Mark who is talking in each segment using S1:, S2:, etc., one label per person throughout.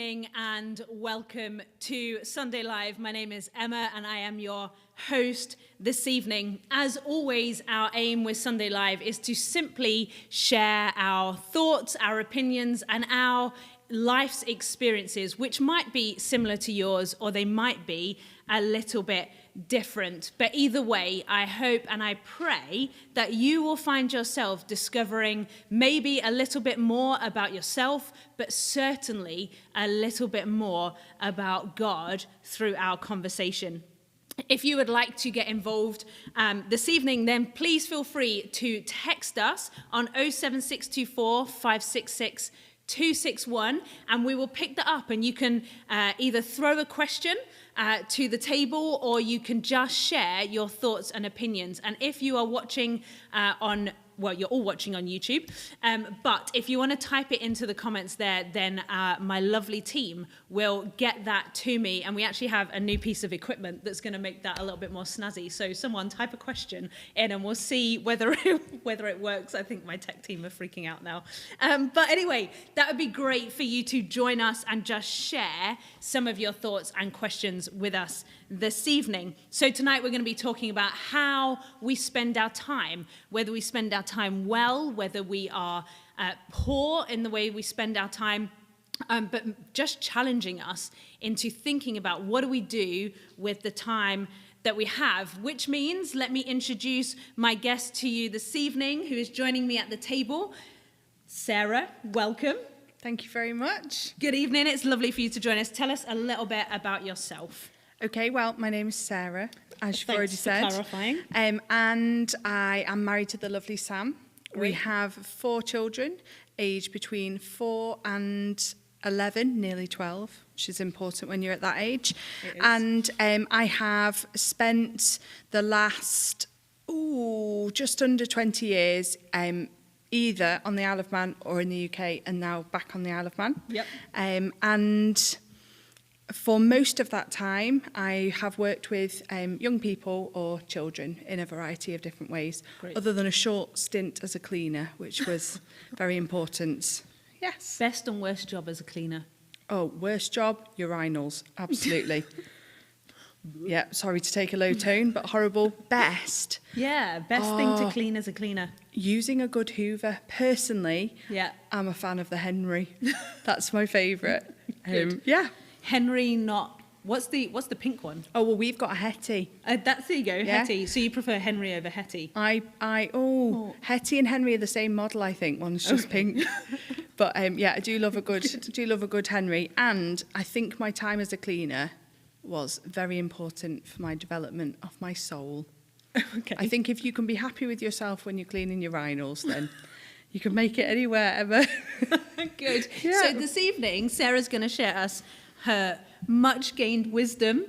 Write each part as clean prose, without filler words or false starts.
S1: evening and welcome to Sunday Live. My name is Emma and I am your host this evening. As always, our aim with Sunday Live is to simply share our thoughts, our opinions, and our life's experiences, which might be similar to yours or they might be a little bit different. But either way, I hope and I pray that you will find yourself discovering maybe a little bit more about yourself, but certainly a little bit more about God through our conversation. If you would like to get involved this evening, then please feel free to text us on 07624 566 261, and we will pick that up, and you can either throw a question to the table, or you can just share your thoughts and opinions. And if you are watching you're all watching on YouTube, but if you want to type it into the comments there, then my lovely team will get that to me, and we actually have a new piece of equipment that's going to make that a little bit more snazzy. So someone type a question in, and we'll see whether it works. I think my tech team are freaking out now. But anyway, that would be great for you to join us and just share some of your thoughts and questions with us this evening. So tonight we're going to be talking about how we spend our time, whether we spend our time well, whether we are poor in the way we spend our time, but just challenging us into thinking about what do we do with the time that we have, which means let me introduce my guest to you this evening, who is joining me at the table. Sarah, welcome.
S2: Thank you very much.
S1: Good evening. It's lovely for you to join us. Tell us a little bit about yourself.
S2: Okay, well, my name is Sarah, as you've already said.
S1: Thanks for clarifying.
S2: And I am married to the lovely Sam.
S1: Great.
S2: We have 4 children, aged between 4 and 11, nearly 12, which is important when you're at that age.
S1: It is.
S2: And I have spent the last, just under 20 years either on the Isle of Man or in the UK, and now back on the Isle of Man.
S1: Yep.
S2: And for most of that time, I have worked with young people or children in a variety of different ways,
S1: Great.
S2: other than a short stint as a cleaner, which was very important. Yes.
S1: Best and worst job as a cleaner?
S2: Oh, worst job, urinals, absolutely. Yeah, sorry to take a low tone, but horrible. Best.
S1: Yeah, best thing to clean as a cleaner.
S2: Using a good Hoover. Personally,
S1: Yeah.
S2: I'm a fan of the Henry. That's my favourite.
S1: Good.
S2: Yeah.
S1: Henry, not... What's the pink one?
S2: Oh, well, we've got a Hetty.
S1: There you go,
S2: Yeah.
S1: Hetty. So you prefer Henry over Hetty?
S2: Hetty and Henry are the same model, I think. One's just pink. But I do love a good Henry. And I think my time as a cleaner was very important for my development of my soul.
S1: Okay.
S2: I think if you can be happy with yourself when you're cleaning urinals, then you can make it anywhere ever.
S1: Good.
S2: Yeah.
S1: So this evening, Sarah's going to share us her much gained wisdom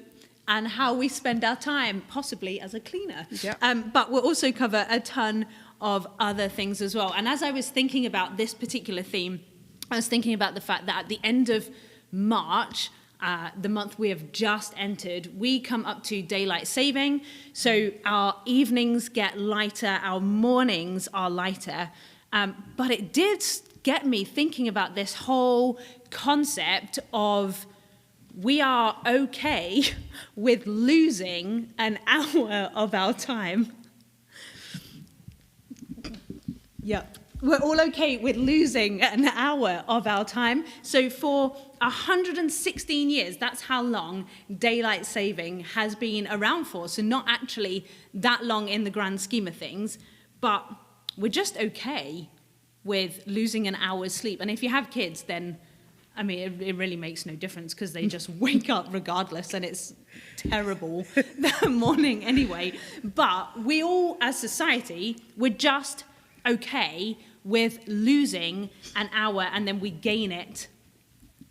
S1: and how we spend our time, possibly as a cleaner.
S2: Yep.
S1: But we'll also cover a ton of other things as well. And as I was thinking about this particular theme, I was thinking about the fact that at the end of March, the month we have just entered, we come up to daylight saving. So our evenings get lighter, our mornings are lighter. But it did get me thinking about this whole concept of we are okay with losing an hour of our time. Yep. We're all okay with losing an hour of our time. So for 116 years, that's how long daylight saving has been around for. So not actually that long in the grand scheme of things, but we're just okay with losing an hour's sleep. And if you have kids, then, I mean, it really makes no difference because they just wake up regardless, and it's terrible that morning anyway. But we all, as society, we're just okay with losing an hour and then we gain it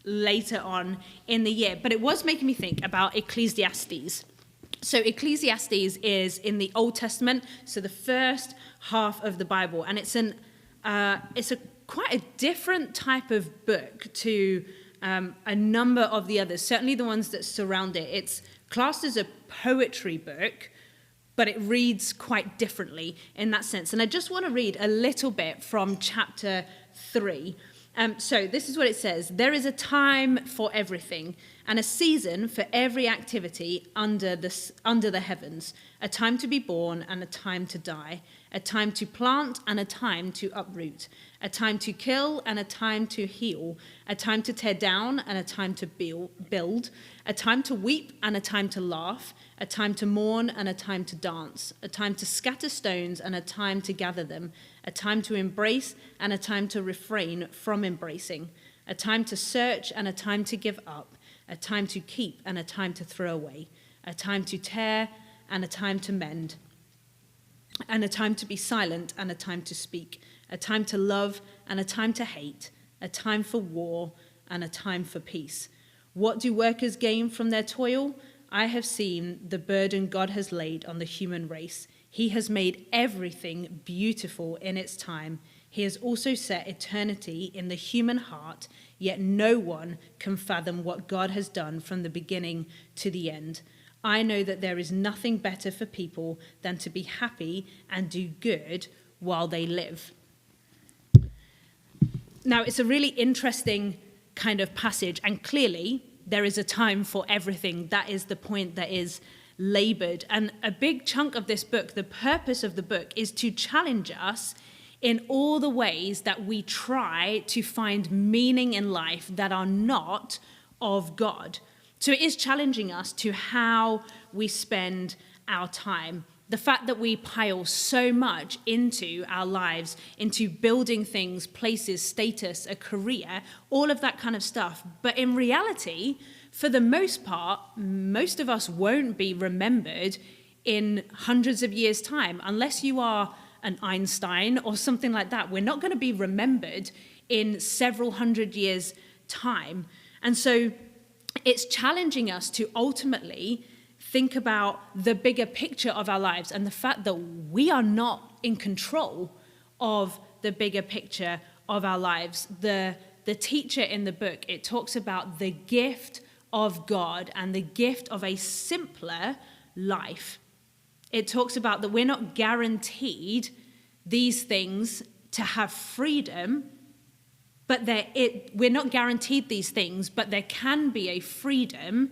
S1: later on in the year. But it was making me think about Ecclesiastes. So Ecclesiastes is in the Old Testament, so the first half of the Bible, and it's quite a different type of book to a number of the others, certainly the ones that surround it. It's classed as a poetry book, but it reads quite differently in that sense. And I just want to read a little bit from chapter 3. So this is what it says. There is a time for everything and a season for every activity under the heavens, a time to be born and a time to die, a time to plant and a time to uproot, a time to kill and a time to heal, a time to tear down and a time to build, a time to weep and a time to laugh, a time to mourn and a time to dance, a time to scatter stones and a time to gather them, a time to embrace and a time to refrain from embracing, a time to search and a time to give up, a time to keep and a time to throw away, a time to tear and a time to mend, and a time to be silent and a time to speak, a time to love and a time to hate, a time for war and a time for peace. What do workers gain from their toil? I have seen the burden God has laid on the human race. He has made everything beautiful in its time. He has also set eternity in the human heart, yet no one can fathom what God has done from the beginning to the end. I know that there is nothing better for people than to be happy and do good while they live. Now, it's a really interesting kind of passage, and clearly there is a time for everything. That is the point that is labored. And a big chunk of this book, the purpose of the book, is to challenge us in all the ways that we try to find meaning in life that are not of God. So it is challenging us to how we spend our time. The fact that we pile so much into our lives, into building things, places, status, a career, all of that kind of stuff. But in reality, for the most part, most of us won't be remembered in hundreds of years' time. Unless you are an Einstein or something like that, we're not going to be remembered in several hundred years' time. And so it's challenging us to ultimately think about the bigger picture of our lives and the fact that we are not in control of the bigger picture of our lives. The teacher in the book, it talks about the gift of God and the gift of a simpler life. It talks about that we're not guaranteed these things to have freedom, but we're not guaranteed these things, but there can be a freedom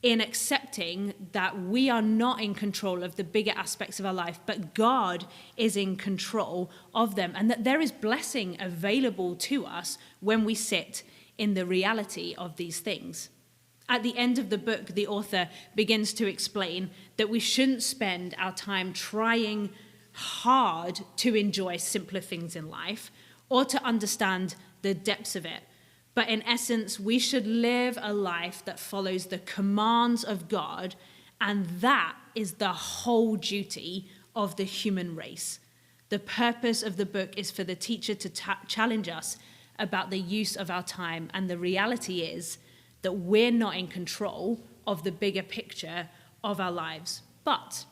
S1: in accepting that we are not in control of the bigger aspects of our life, but God is in control of them, and that there is blessing available to us when we sit in the reality of these things. At the end of the book, the author begins to explain that we shouldn't spend our time trying hard to enjoy simpler things in life or to understand the depths of it. But in essence, we should live a life that follows the commands of God, and that is the whole duty of the human race. The purpose of the book is for the teacher to challenge us about the use of our time, and the reality is that we're not in control of the bigger picture of our lives. But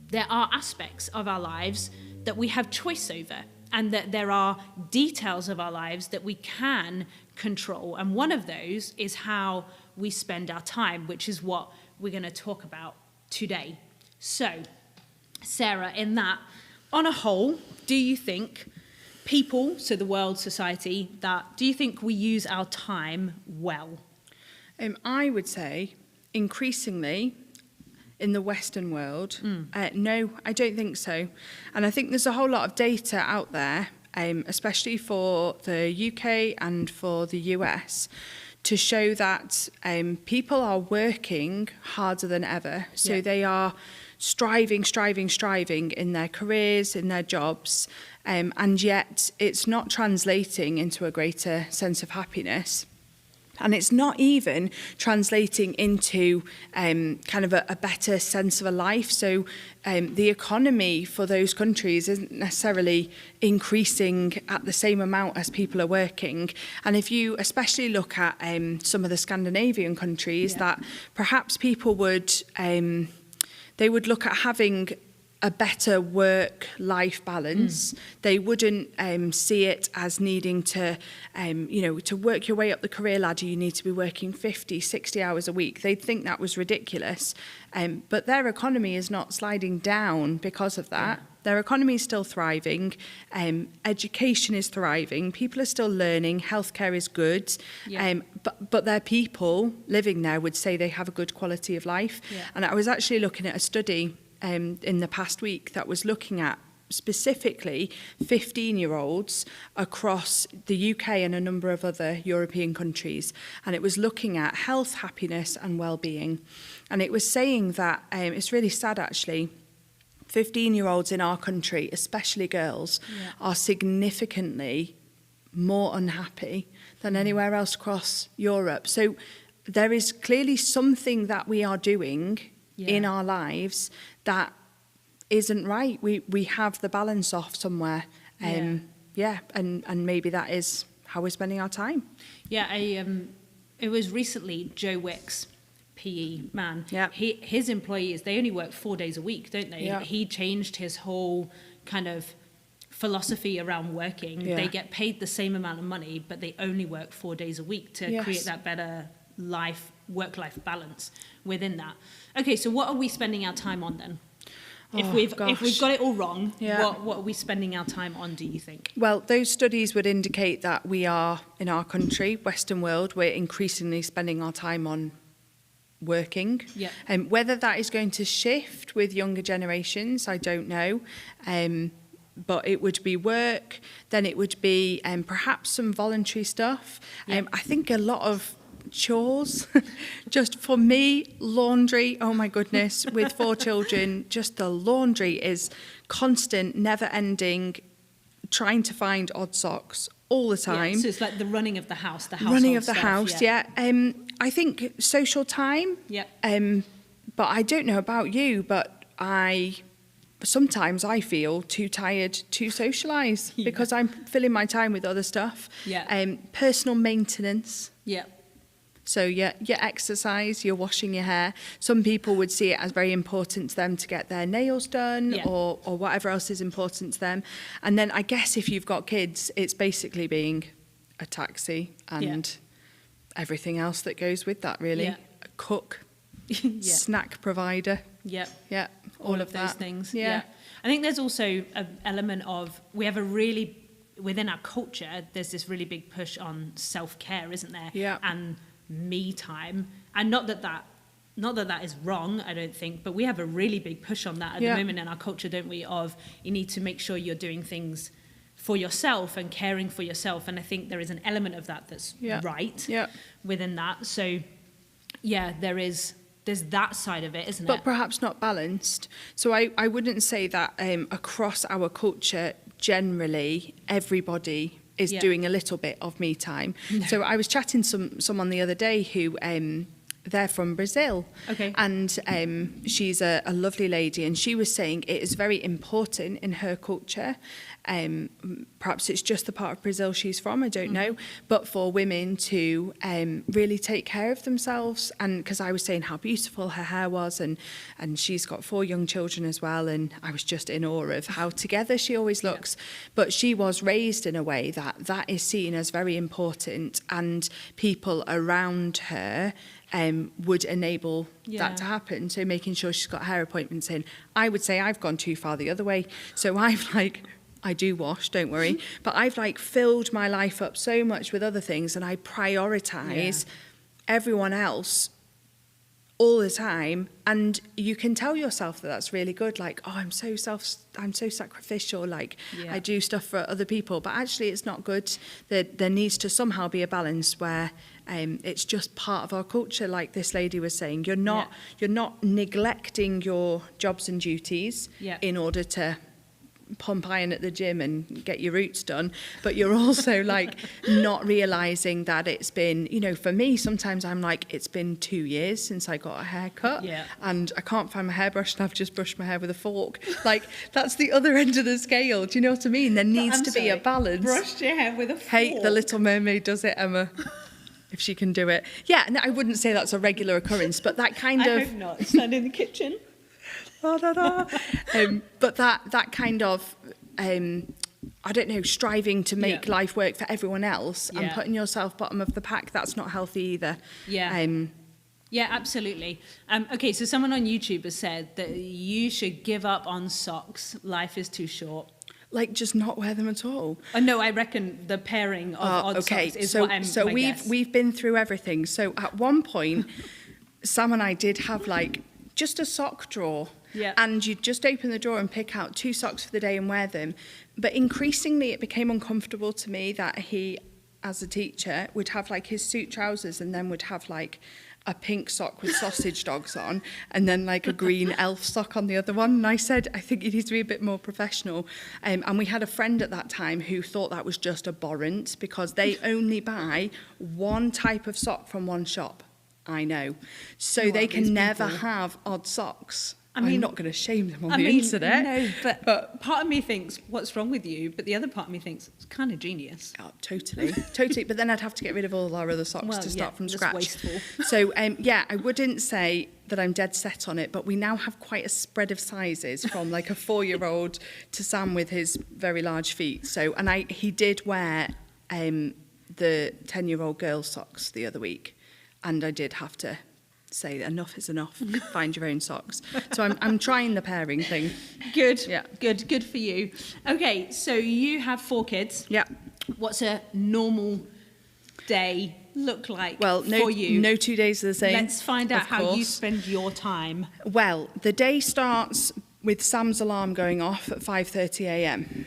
S1: there are aspects of our lives that we have choice over, and that there are details of our lives that we can control. And one of those is how we spend our time, which is what we're going to talk about today. So, Sarah, in that, on a whole, do you think people, so the world, society, do you think we use our time well?
S2: I would say increasingly in the Western world, no, I don't think so. And I think there's a whole lot of data out there, especially for the UK and for the US, to show that people are working harder than ever. So they are striving in their careers, in their jobs, and yet it's not translating into a greater sense of happiness. And it's not even translating into kind of a better sense of a life. So the economy for those countries isn't necessarily increasing at the same amount as people are working. And if you especially look at some of the Scandinavian countries, that perhaps people would, they would look at having a better work-life balance. They wouldn't see it as needing to, to work your way up the career ladder, you need to be working 50, 60 hours a week. They'd think that was ridiculous. But their economy is not sliding down because of that. their economy is still thriving, education is thriving, people are still learning, healthcare is good,
S1: Yeah.
S2: but their people living there would say they have a good quality of life.
S1: Yeah.
S2: And I was actually looking at a study in the past week that was looking at specifically 15-year-olds across the UK and a number of other European countries. And it was looking at health, happiness and well-being. And it was saying that, it's really sad actually, 15-year-olds in our country, especially girls, are significantly more unhappy than anywhere else across Europe. So there is clearly something that we are doing in our lives that isn't right. We have the balance off somewhere. And maybe that is how we're spending our time.
S1: Yeah, it was recently Joe Wicks, PE man.
S2: Yeah.
S1: His employees, they only work 4 days a week, don't they?
S2: Yeah.
S1: He changed his whole kind of philosophy around working.
S2: Yeah.
S1: They get paid the same amount of money, but they only work 4 days a week to
S2: Yes.
S1: create that better work-life balance within that. Okay, so what are we spending our time on then? If we've got it all wrong, what are we spending our time on, do you think?
S2: Well, those studies would indicate that we are, in our country, Western world, we're increasingly spending our time on working.
S1: Yeah.
S2: Whether that is going to shift with younger generations, I don't know. But it would be work, then it would be perhaps some voluntary stuff.
S1: Yeah.
S2: I think a lot of chores, just for me, laundry, oh my goodness, with 4 children, just the laundry is constant, never ending, trying to find odd socks all the time.
S1: Yeah, so it's like the running of the house, the household
S2: Running of the
S1: stuff,
S2: house, yeah. I think social time,
S1: Yeah.
S2: but I don't know about you, but sometimes I feel too tired to socialise because I'm filling my time with other stuff.
S1: Yeah.
S2: Personal maintenance.
S1: Yeah.
S2: So your exercise, you're washing your hair. Some people would see it as very important to them to get their nails done or whatever else is important to them. And then I guess if you've got kids, it's basically being a taxi and everything else that goes with that, really.
S1: Yeah.
S2: A cook, snack provider.
S1: Yeah.
S2: Yeah,
S1: All of those
S2: that.
S1: things.
S2: Yeah.
S1: I think there's also an element of, we have a really, within our culture, there's this really big push on self-care, isn't there?
S2: Yeah.
S1: And me time. And not that that is wrong, I don't think, but we have a really big push on that at the moment in our culture, don't we? Of you need to make sure you're doing things for yourself and caring for yourself. And I think there is an element of that that's right within that. So yeah, there's that side of it, isn't it?
S2: But perhaps not balanced. So I wouldn't say that across our culture, generally, everybody is doing a little bit of me time. No. So I was chatting to someone the other day who they're from Brazil.
S1: Okay.
S2: And she's a lovely lady, and she was saying it is very important in her culture. Perhaps it's just the part of Brazil she's from, I don't know, but for women to really take care of themselves. And because I was saying how beautiful her hair was, and she's got 4 young children as well, and I was just in awe of how together she always looks. But she was raised in a way that is seen as very important, and people around her would enable that to happen. So making sure she's got hair appointments in. I would say I've gone too far the other way. So I do wash, don't worry, but I've filled my life up so much with other things, and I prioritise everyone else all the time. And you can tell yourself that that's really good, I'm so sacrificial, I do stuff for other people, but actually it's not good. There needs to somehow be a balance where it's just part of our culture, like this lady was saying. You're not neglecting your jobs and duties in order to pump iron at the gym and get your roots done, but you're also not realizing that it's been, for me, sometimes I'm it's been 2 years since I got a haircut, and I can't find my hairbrush, and I've just brushed my hair with a fork. That's the other end of the scale. Do you know what I mean? There needs to be a balance.
S1: Brushed your hair with a fork.
S2: Hey, the Little Mermaid does it, Emma. If she can do it. Yeah, no, I wouldn't say that's a regular occurrence, but that kind of...
S1: I hope not. Stand in the kitchen.
S2: But that kind of, I don't know, striving to make life work for everyone else and putting yourself bottom of the pack, that's not healthy either.
S1: Yeah, absolutely. Okay, so someone on YouTube has said that you should give up on socks. Life is too short.
S2: Like, just not wear them at all.
S1: Oh, no, I reckon the pairing of odd
S2: Okay,
S1: socks is
S2: so
S1: what I'm
S2: so
S1: my
S2: we've
S1: guess.
S2: we've been through everything. So at one point, Sam and I did have like just a sock drawer.
S1: Yeah.
S2: And you'd just open the drawer and pick out 2 socks for the day and wear them. But increasingly, it became uncomfortable to me that he, as a teacher, would have like his suit trousers and then would have like a pink sock with sausage dogs on and then like a green elf sock on the other one. And I said, I think it needs to be a bit more professional. And we had a friend at that time who thought that was just abhorrent because they only buy one type of sock from one shop. I know. So
S1: Well,
S2: they can
S1: these
S2: never
S1: people.
S2: have odd socks.
S1: I mean-
S2: I'm not going to shame them on
S1: I
S2: the
S1: mean,
S2: internet.
S1: no, but part of me thinks, what's wrong with you? But the other part of me thinks, it's kind of genius.
S2: Oh, totally, totally. But then I'd have to get rid of all our other socks
S1: Well,
S2: to
S1: yeah,
S2: start from
S1: that's
S2: scratch.
S1: wasteful.
S2: So, yeah, I wouldn't say that I'm dead set on it, but we now have quite a spread of sizes from like a 4-year-old to Sam with his very large feet. So, and he did wear the 10-year-old girl socks the other week, and I did have to say enough is enough. Find your own socks. So I'm trying the pairing thing.
S1: Good.
S2: Yeah.
S1: Good for you. Okay, so you have 4 kids.
S2: Yeah.
S1: What's a normal day look like
S2: Well,
S1: for you?
S2: no 2 days are the same.
S1: Let's find out
S2: of
S1: how you
S2: course.
S1: spend your time.
S2: Well, the day starts with Sam's alarm going off at 5:30 a.m.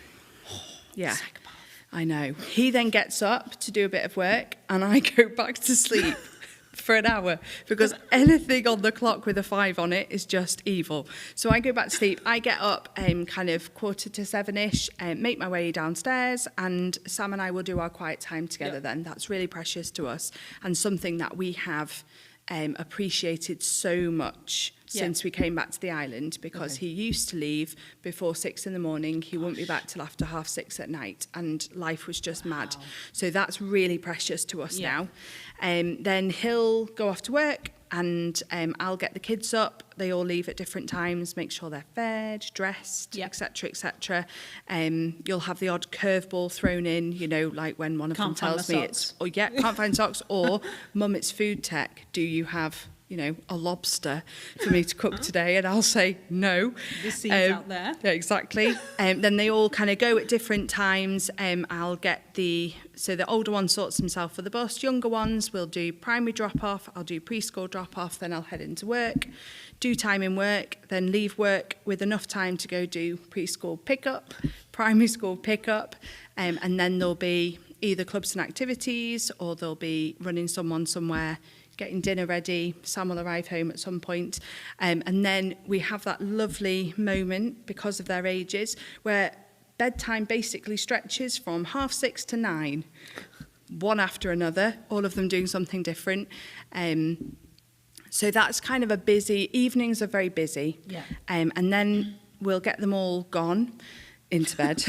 S2: Yeah, I know. He then gets up to do a bit of work and I go back to sleep for an hour because anything on the clock with a 5 on it is just evil. So I go back to sleep. I get up kind of 6:45ish, make my way downstairs, and Sam and I will do our quiet time together.
S1: Yep.
S2: Then that's really precious to us and something that we have appreciated so much
S1: Yeah.
S2: since we came back to the island, because he used to leave before 6 in the morning. He wouldn't be back till after 6:30 at night, and life was just mad. So that's really precious to us
S1: Yeah.
S2: now. Then he'll go off to work, and I'll get the kids up. They all leave at different times, make sure they're fed, dressed,
S1: Yeah.
S2: etc., etc. You'll have the odd curveball thrown in, you know, like when one of
S1: Can't
S2: them
S1: find
S2: tells
S1: my
S2: me
S1: socks.
S2: it's, can't find socks, or Mum, it's food tech. Do you have, you know, a lobster for me to cook today? And I'll say no.
S1: The seeds out there.
S2: Yeah, exactly. Then they all kind of go at different times. I'll get the older one sorts himself for the bus. Younger ones will do primary drop-off. I'll do preschool drop-off. Then I'll head into work, do time in work, then leave work with enough time to go do preschool pickup, primary school pickup, and then there'll be either clubs and activities, or there'll be running someone somewhere, getting dinner ready. Sam will arrive home at some point. And then we have that lovely moment, because of their ages, where bedtime basically stretches from 6:30 to 9, one after another, all of them doing something different. So that's kind of a busy, evenings are very busy.
S1: Yeah.
S2: And then we'll get them all gone into bed.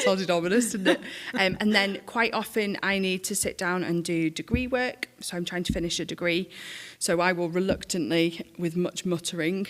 S2: Sounded ominous, didn't it? And then quite often I need to sit down and do degree work. So I'm trying to finish a degree. So I will reluctantly, with much muttering,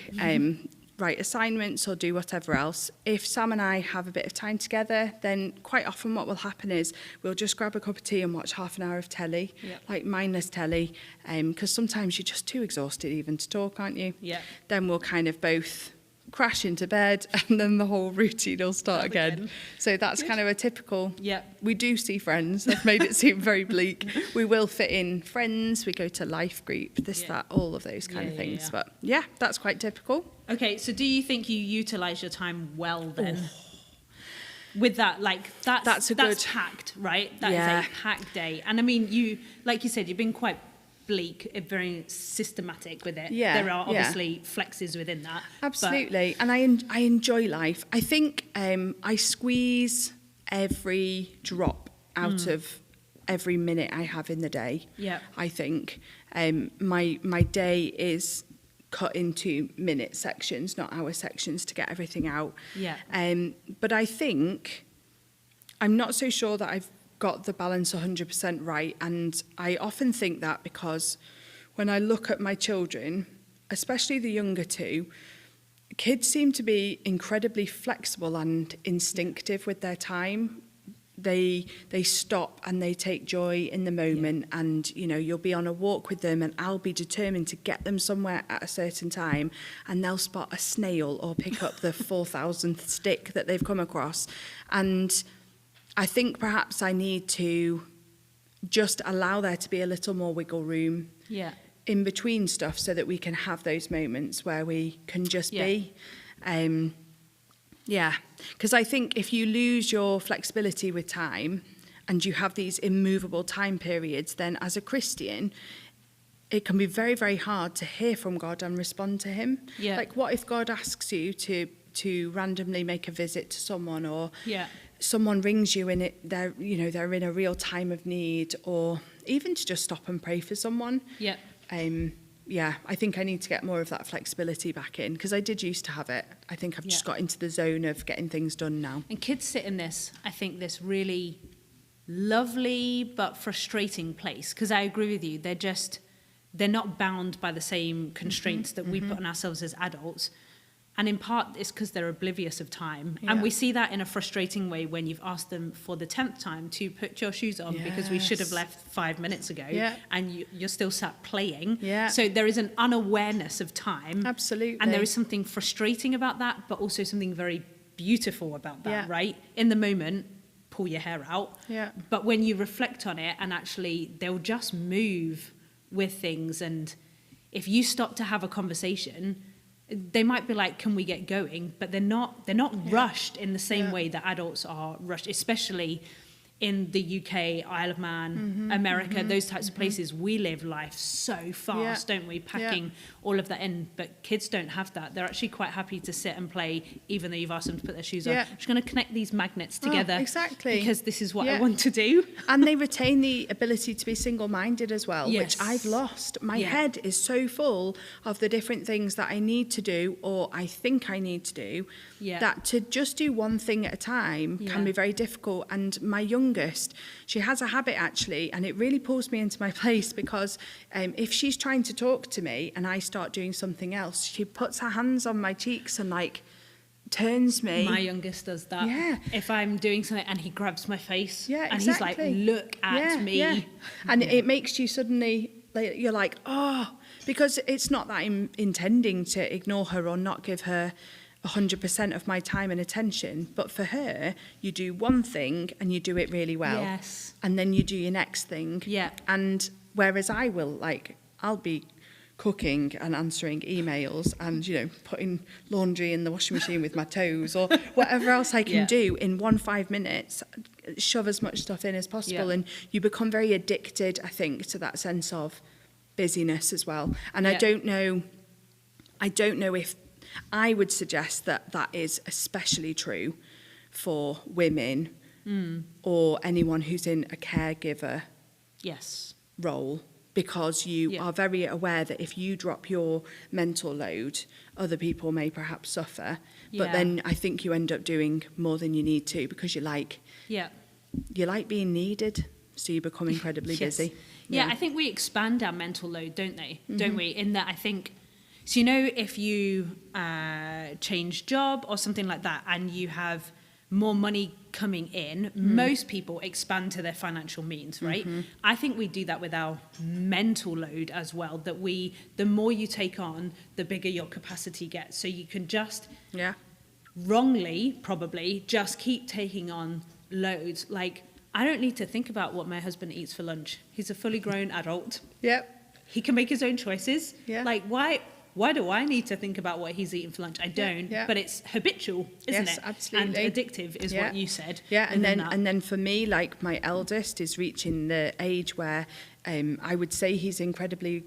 S2: write assignments or do whatever else. If Sam and I have a bit of time together, then quite often what will happen is we'll just grab a cup of tea and watch half an hour of telly,
S1: Yep.
S2: like mindless telly, because sometimes you're just too exhausted even to talk, aren't you?
S1: Yeah.
S2: Then we'll kind of both crash into bed, and then the whole routine will start
S1: Start
S2: again.
S1: again.
S2: So that's kind of a typical...
S1: Yeah.
S2: We do see friends. I've made it seem very bleak. We will fit in friends. We go to life group, this,
S1: Yeah.
S2: that, all of those kind
S1: Yeah,
S2: of things.
S1: yeah.
S2: But yeah, that's quite typical.
S1: Okay, so do you think you utilise your time well then? With that, like that's
S2: good-
S1: packed, right? That is
S2: Yeah.
S1: a packed day, and I mean, you, like you said, you've been quite bleak, very systematic with it.
S2: Yeah,
S1: There are
S2: yeah.
S1: obviously flexes within that. but-
S2: Absolutely. And I enjoy life. I think I squeeze every drop out of every minute I have in the day.
S1: Yeah.
S2: I think my day is cut into minute sections, not hour sections, to get everything out.
S1: Yeah.
S2: But I think I'm not so sure that I've got the balance 100% right, and I often think that because when I look at my children, especially the younger two, kids seem to be incredibly flexible and instinctive with their time. they stop and they take joy in the moment, and you know, you'll be on a walk with them and I'll be determined to get them somewhere at a certain time, and they'll spot a snail or pick up the 4,000th stick that they've come across. And I think perhaps I need to just allow there to be a little more wiggle room in between stuff, so that we can have those moments where we can just be. Because I think if you lose your flexibility with time and you have these immovable time periods, then as a Christian, it can be very, very hard to hear from God and respond to him. Like, what if God asks you to randomly make a visit to someone, or someone rings you and they're in a real time of need, or even to just stop and pray for someone. I think I need to get more of that flexibility back in, because I did used to have it. I think I've just got into the zone of getting things done now.
S1: And kids sit in this, I think, this really lovely but frustrating place, because I agree with you, they're not bound by the same constraints that we put on ourselves as adults. And in part, it's because they're oblivious of time. And we see that in a frustrating way when you've asked them for the 10th time to put your shoes on because we should have left 5 minutes ago, and you're still sat playing. So there is an unawareness of time.
S2: Absolutely.
S1: And there is something frustrating about that, but also something very beautiful about that, right? In the moment, pull your hair out. But when you reflect on it, and actually they'll just move with things, and if you stop to have a conversation, they might be like, can we get going? But they're not rushed in the same way that adults are rushed, especially in the UK, Isle of Man, America, those types of places. We live life so fast, don't we? Packing all of that in. But kids don't have that. They're actually quite happy to sit and play, even though you've asked them to put their shoes on. I'm just going to connect these magnets together.
S2: Exactly.
S1: Because this is what I want to do.
S2: And they retain the ability to be single-minded as well, which I've lost. My head is so full of the different things that I need to do, or I think I need to do, that to just do one thing at a time can be very difficult. And my youngest, she has a habit actually, and it really pulls me into my place, because if she's trying to talk to me and I start doing something else, she puts her hands on my cheeks and like turns me.
S1: My youngest does that. If I'm doing something and he grabs my face, and he's like, look at me.
S2: And it makes you suddenly, like, you're like, oh, because it's not that I'm intending to ignore her or not give her 100% of my time and attention, but for her, you do one thing and you do it really well, and then you do your next thing, and whereas I'll be cooking and answering emails and, you know, putting laundry in the washing machine with my toes, or whatever else I can do in 5 minutes, shove as much stuff in as possible, and you become very addicted, I think, to that sense of busyness as well. And I don't know if I would suggest that is especially true for women or anyone who's in a caregiver role, because you are very aware that if you drop your mental load, other people may perhaps suffer. But then I think you end up doing more than you need to, because you like being needed, so you become incredibly busy.
S1: I think we expand our mental load, don't we? In that, I think, so, you know, if you change job or something like that and you have more money coming in, most people expand to their financial means, right? I think we do that with our mental load as well, that the more you take on, the bigger your capacity gets. So you can just, wrongly probably, just keep taking on loads. Like, I don't need to think about what my husband eats for lunch. He's a fully grown adult. He can make his own choices. Like, why do I need to think about what he's eating for lunch? I don't, but it's habitual, isn't it?
S2: Absolutely.
S1: And addictive is what you said.
S2: And then for me, like, my eldest is reaching the age where I would say he's incredibly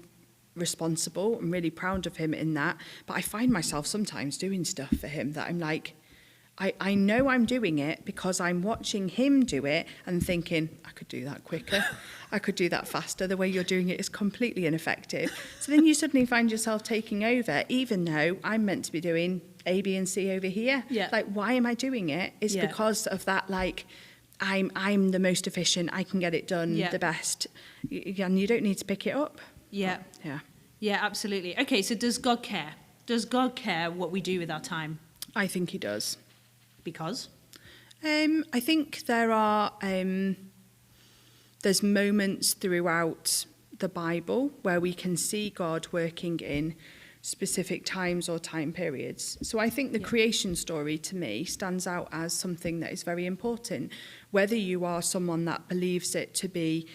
S2: responsible. I'm really proud of him in that. But I find myself sometimes doing stuff for him that I'm like, I know I'm doing it because I'm watching him do it and thinking, I could do that quicker. I could do that faster. The way you're doing it is completely ineffective. So then you suddenly find yourself taking over, even though I'm meant to be doing A, B, and C over here. Like, why am I doing it? It's because of that, like, I'm the most efficient. I can get it done the best. And you don't need to pick it up.
S1: Yeah, absolutely. Okay, so does God care? Does God care what we do with our time?
S2: I think he does.
S1: Because?
S2: I think there's moments throughout the Bible where we can see God working in specific times or time periods. So I think the creation story to me stands out as something that is very important. Whether you are someone that believes it to be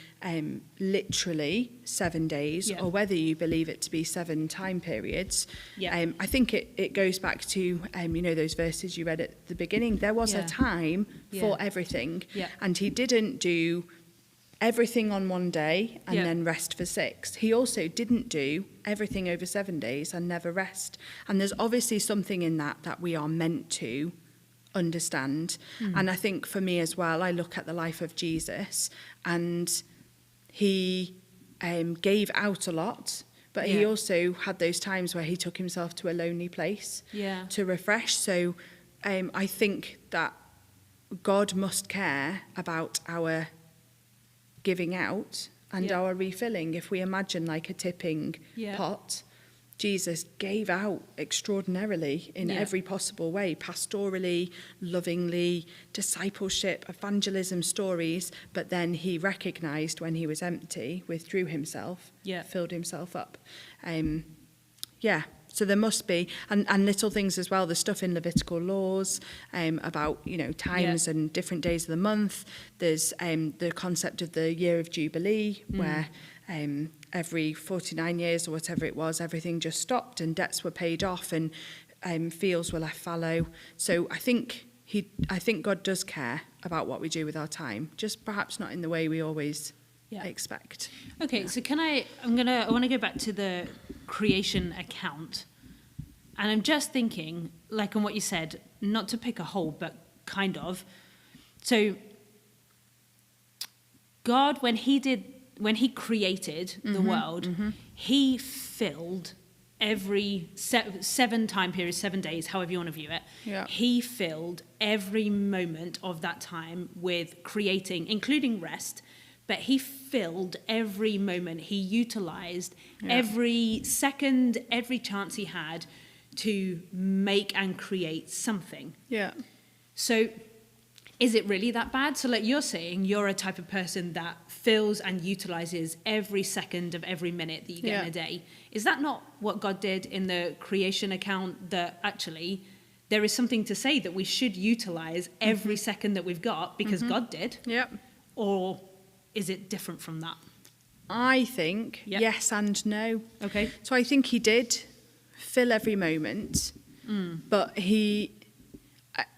S2: literally 7 days or whether you believe it to be 7 time periods, I think it goes back to, those verses you read at the beginning. There was a time for everything, and he didn't do everything on one day and then rest for 6. He also didn't do everything over 7 days and never rest. And there's obviously something in that we are meant to understand. And I think for me as well, I look at the life of Jesus, and he gave out a lot, but he also had those times where he took himself to a lonely place to refresh. So I think that God must care about our giving out and our refilling. If we imagine like a tipping pot, Jesus gave out extraordinarily in every possible way, pastorally, lovingly, discipleship, evangelism stories, but then he recognized when he was empty, withdrew himself, filled himself up. So there must be, and little things as well, the stuff in Levitical laws about, times and different days of the month. There's the concept of the year of Jubilee, where every 49 years or whatever it was, everything just stopped and debts were paid off and fields were left fallow. So I think God does care about what we do with our time, just perhaps not in the way we always expect.
S1: Okay, so I want to go back to the creation account, and I'm just thinking, like on what you said, not to pick a hole, but kind of. So God, when he created the world, he filled every 7 time periods, 7 days, however you want to view it. He filled every moment of that time with creating, including rest. But he filled every moment. He utilized every second, every chance he had to make and create something. So is it really that bad? So like you're saying, you're a type of person that fills and utilizes every second of every minute that you get in a day. Is that not what God did in the creation account, that actually there is something to say that we should utilize every second that we've got because God did? Or is it different from that?
S2: I think yes and no.
S1: Okay.
S2: So I think he did fill every moment, but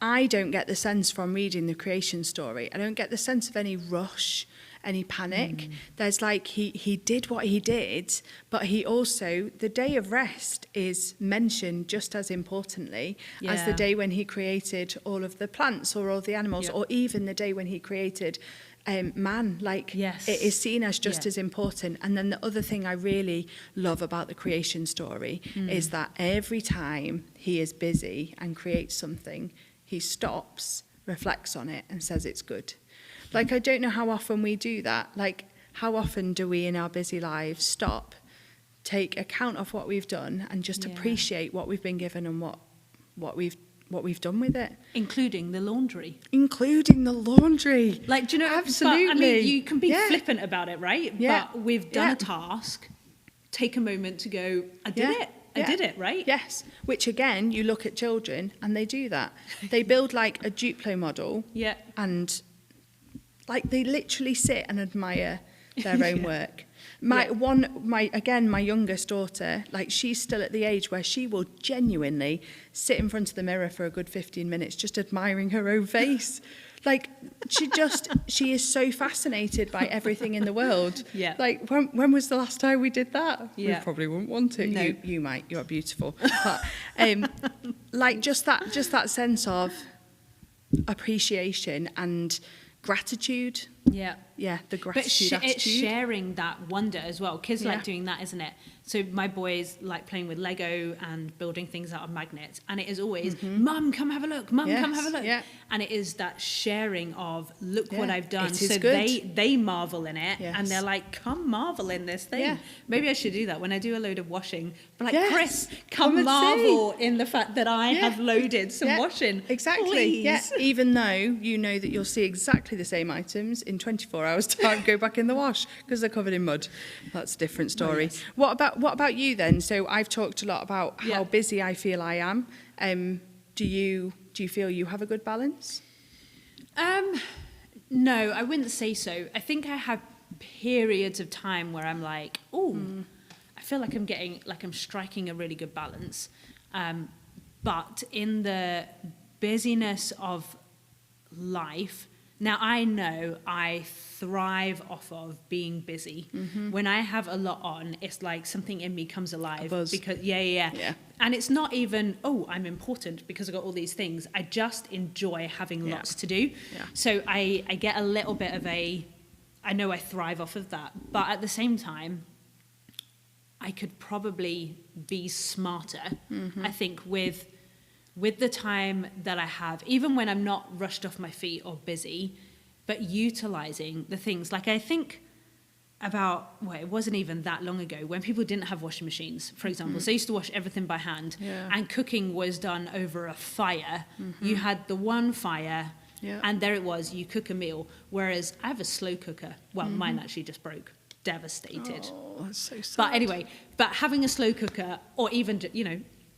S2: I don't get the sense from reading the creation story, I don't get the sense of any rush, any panic. There's like, he did what he did, but he also, the day of rest is mentioned just as importantly as the day when he created all of the plants or all the animals, or even the day when he created man. Like, it is seen as just as important. And then the other thing I really love about the creation story is that every time he is busy and creates something, he stops, reflects on it, and says it's good. Like, I don't know how often we do that. Like, how often do we in our busy lives stop, take account of what we've done, and just appreciate what we've been given and what we've done with it?
S1: Including the laundry.
S2: Like,
S1: do you know?
S2: Absolutely.
S1: But, I mean, you can be flippant about it, right?
S2: Yeah.
S1: But we've done a task. Take a moment to go, I did it. I did it, right?
S2: Yes. Which, again, you look at children and they do that. They build like a Duplo model. And like they literally sit and admire their own work. My youngest daughter, like, she's still at the age where she will genuinely sit in front of the mirror for a good 15 minutes just admiring her own face. Like, she is so fascinated by everything in the world. Like, when was the last time we did that? We probably wouldn't want to. No. You might. You're beautiful. But like, just that sense of appreciation and gratitude. The gratitude attitude.
S1: It's sharing that wonder as well. Kids like doing that, isn't it? So my boys like playing with Lego and building things out of magnets. And it is always, Mum, come have a look. Mum, come have a look.
S2: Yeah.
S1: And it is that sharing of, look what
S2: Yeah,
S1: I've done.
S2: it is
S1: So
S2: good.
S1: they marvel in it.
S2: Yes.
S1: And they're like, come marvel in this thing.
S2: Yeah.
S1: Maybe I should do that when I do a load of washing. But like,
S2: Yes.
S1: Chris,
S2: Come
S1: come
S2: and
S1: marvel in the fact that I
S2: Yeah.
S1: have loaded some
S2: Yeah,
S1: washing.
S2: Exactly.
S1: Please.
S2: Yeah. Even though you know that you'll see exactly the same items in 24 hours time go back in the wash because they're covered in mud. That's a different story.
S1: yes.
S2: What about you then? So I've talked a lot about
S1: Yeah.
S2: how busy I feel I am. Do you feel you have a good balance?
S1: No, I wouldn't say so. I think I have periods of time where I'm like, oh, I feel like I'm striking a really good balance. But in the busyness of life, now I know I thrive off of being busy. When I have a lot on, it's like something in me comes alive.
S2: A buzz.
S1: Because yeah. And it's not even, oh, I'm important because I got all these things. I just enjoy having
S2: Yeah.
S1: lots to do.
S2: Yeah.
S1: So I get a little bit of I know I thrive off of that. But at the same time, I could probably be smarter. I think with the time that I have, even when I'm not rushed off my feet or busy, but utilizing the things. Like I think about, it wasn't even that long ago when people didn't have washing machines, for example. So I used to wash everything by hand,
S2: Yeah.
S1: and cooking was done over a fire. You had the one fire,
S2: Yeah.
S1: and there it was, you cook a meal. Whereas I have a slow cooker. Well, mine actually just broke. Devastated.
S2: Oh, that's so sad.
S1: But anyway, having a slow cooker or even,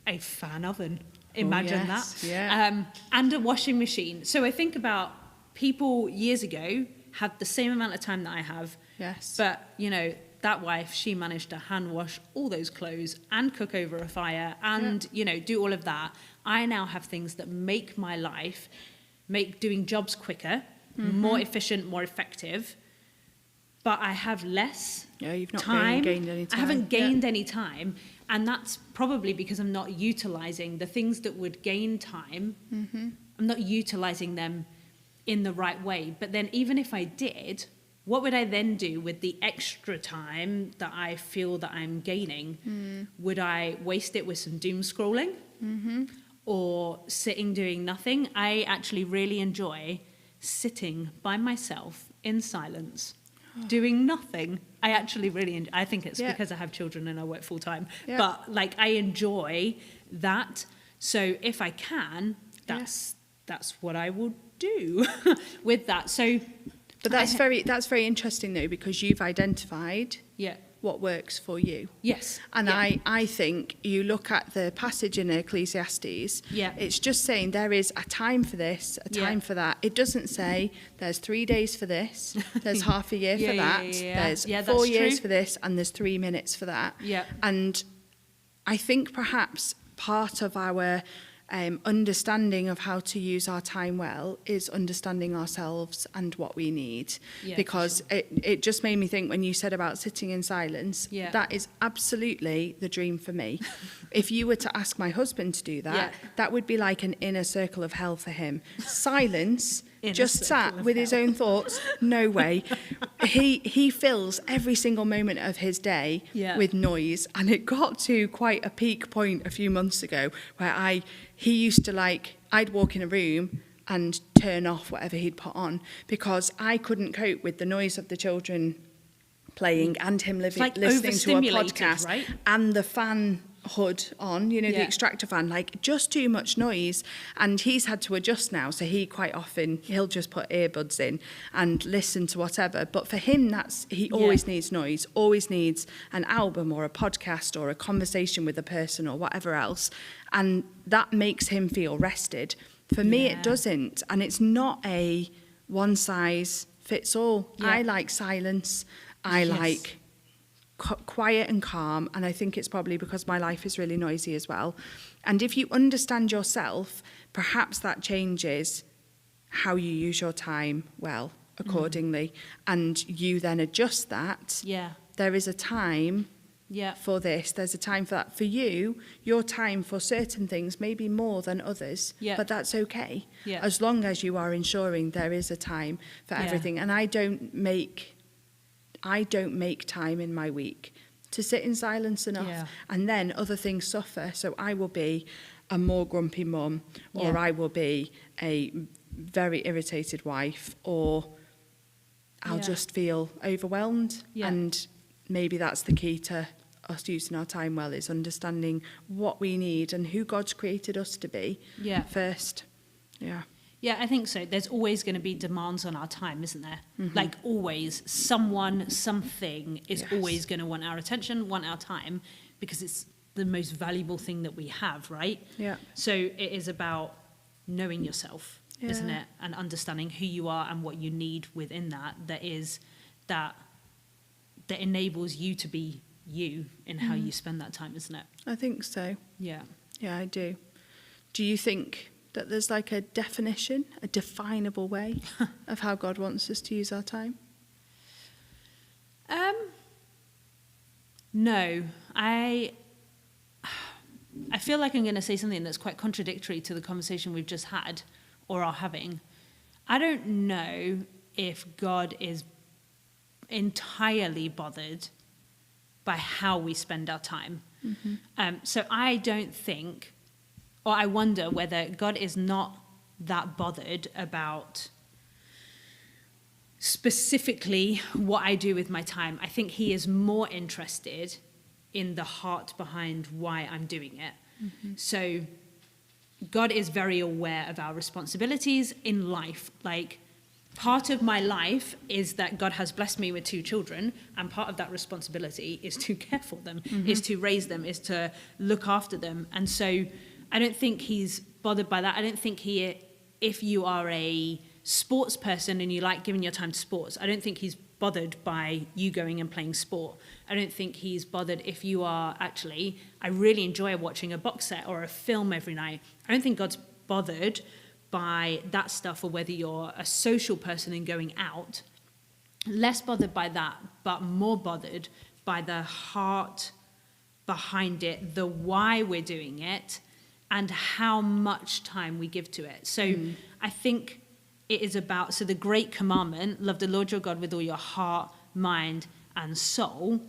S1: a fan oven, imagine
S2: yes,
S1: that.
S2: yeah.
S1: And a washing machine. So I think about people years ago had the same amount of time that I have.
S2: Yes.
S1: But, that wife, she managed to hand wash all those clothes and cook over a fire and, do all of that. I now have things that make my life, make doing jobs quicker, more efficient, more effective. But I have less
S2: Yeah, you've not
S1: time.
S2: gained any time.
S1: I haven't gained any time. And that's probably because I'm not utilizing the things that would gain time. I'm not utilizing them in the right way. But then even if I did, what would I then do with the extra time that I feel that I'm gaining? Would I waste it with some doom scrolling? Or sitting doing nothing? I actually really enjoy sitting by myself in silence, doing nothing. I actually really enjoy. I think it's
S2: Yeah.
S1: because I have children and I work full time.
S2: Yeah.
S1: But I enjoy that. So if I can, that's what I will do with that. So,
S2: But that's very interesting though, because you've identified
S1: yeah,
S2: what works for you.
S1: yes,
S2: And
S1: yeah.
S2: I think you look at the passage in Ecclesiastes,
S1: Yeah.
S2: it's just saying there is a time for this, a time
S1: Yeah.
S2: for that. It doesn't say there's 3 days for this, there's half a year for
S1: Yeah,
S2: that,
S1: yeah.
S2: there's
S1: Yeah,
S2: 4
S1: that's
S2: years
S1: true.
S2: for this, and there's 3 minutes for that.
S1: Yeah.
S2: And I think perhaps part of our understanding of how to use our time well is understanding ourselves and what we need.
S1: Yeah, for
S2: Because it just made me think when you said about sitting in silence,
S1: Yeah.
S2: that is absolutely the dream for me. If you were to ask my husband to do that,
S1: Yeah.
S2: that would be like an inner circle of hell for him. Silence,
S1: Inner
S2: just
S1: circle
S2: sat
S1: of
S2: with his
S1: hell.
S2: own thoughts, no way. He fills every single moment of his day
S1: Yeah.
S2: with noise, and it got to quite a peak point a few months ago where he used to I'd walk in a room and turn off whatever he'd put on because I couldn't cope with the noise of the children playing and him
S1: like
S2: listening to a
S1: overstimulated,
S2: podcast
S1: right?
S2: and the fan hood on, the
S1: Yeah.
S2: extractor fan, just too much noise. And he's had to adjust now, so he'll just put earbuds in and listen to whatever. But for him, he always needs noise, always needs an album or a podcast or a conversation with a person or whatever else. And that makes him feel rested. For me,
S1: Yeah.
S2: it doesn't. And it's not a one size fits all.
S1: Yeah.
S2: I like silence. I
S1: Yes.
S2: like quiet and calm, and I think it's probably because my life is really noisy as well. And if you understand yourself, perhaps that changes how you use your time well accordingly, and you then adjust that.
S1: Yeah,
S2: There is a time
S1: yeah,
S2: for this, there's a time for that. For you, your time for certain things may be more than others,
S1: Yeah.
S2: but that's okay,
S1: Yeah.
S2: as long as you are ensuring there is a time for
S1: Yeah.
S2: everything. And I don't make time in my week to sit in silence enough,
S1: Yeah.
S2: and then other things suffer. So I will be a more grumpy mum, or
S1: Yeah.
S2: I will be a very irritated wife, or I'll
S1: Yeah.
S2: just feel overwhelmed.
S1: Yeah.
S2: And maybe that's the key to us using our time well, is understanding what we need and who God's created us to be
S1: Yeah.
S2: first. Yeah.
S1: Yeah, I think so. There's always going to be demands on our time, isn't there? Like always, someone, something is
S2: Yes.
S1: always going to want our attention, want our time, because it's the most valuable thing that we have, right?
S2: Yeah.
S1: So it is about knowing yourself, isn't
S2: Yeah.
S1: it? And understanding who you are and what you need within that. That enables you to be you in how you spend that time, isn't it?
S2: I think so.
S1: Yeah.
S2: Yeah, I do. Do you think that there's like a definition, a definable way of how God wants us to use our time?
S1: No, I feel like I'm going to say something that's quite contradictory to the conversation we've just had or are having. I don't know if God is entirely bothered by how we spend our time. So I don't think, or I wonder whether God is not that bothered about specifically what I do with my time. I think he is more interested in the heart behind why I'm doing it. So God is very aware of our responsibilities in life. Like, part of my life is that God has blessed me with 2 children, and part of that responsibility is to care for them, is to raise them, is to look after them. And so I don't think he's bothered by that. I don't think if you are a sports person and you like giving your time to sports, I don't think he's bothered by you going and playing sport. I don't think he's bothered if you are actually, I really enjoy watching a box set or a film every night. I don't think God's bothered by that stuff, or whether you're a social person and going out. Less bothered by that, but more bothered by the heart behind it, the why we're doing it, and how much time we give to it. So I think it is about, so the great commandment, love the Lord your God with all your heart, mind, and soul.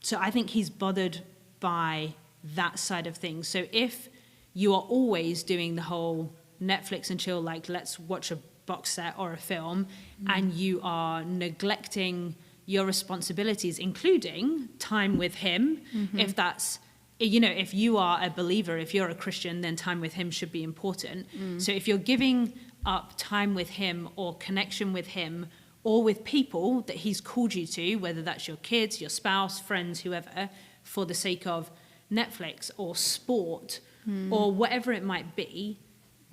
S1: So I think he's bothered by that side of things. So if you are always doing the whole Netflix and chill, like let's watch a box set or a film, and you are neglecting your responsibilities, including time with him, if that's, if you are a believer, if you're a Christian, then time with him should be important. So if you're giving up time with him or connection with him or with people that he's called you to, whether that's your kids, your spouse, friends, whoever, for the sake of Netflix or sport or whatever it might be,